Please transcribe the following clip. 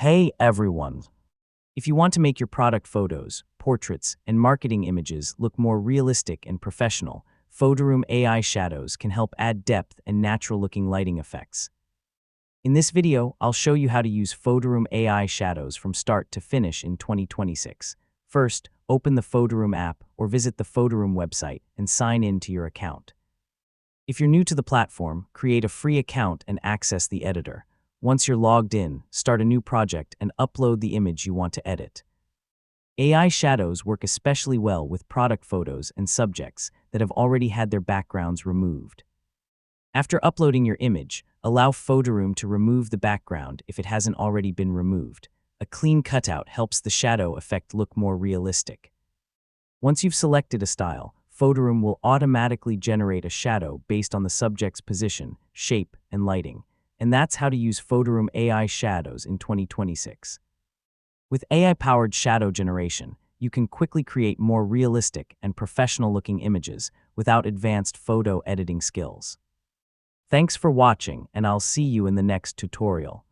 Hey everyone! If you want to make your product photos, portraits, and marketing images look more realistic and professional, Photoroom AI Shadows can help add depth and natural-looking lighting effects. In this video, I'll show you how to use Photoroom AI Shadows from start to finish in 2026. First, open the Photoroom app or visit the Photoroom website and sign in to your account. If you're new to the platform, create a free account and access the editor. Once you're logged in, start a new project and upload the image you want to edit. AI shadows work especially well with product photos and subjects that have already had their backgrounds removed. After uploading your image, allow Photoroom to remove the background if it hasn't already been removed. A clean cutout helps the shadow effect look more realistic. Once you've selected a style, Photoroom will automatically generate a shadow based on the subject's position, shape, and lighting. And that's how to use Photoroom AI Shadows in 2026. With AI-powered shadow generation, you can quickly create more realistic and professional-looking images without advanced photo editing skills. Thanks for watching, and I'll see you in the next tutorial.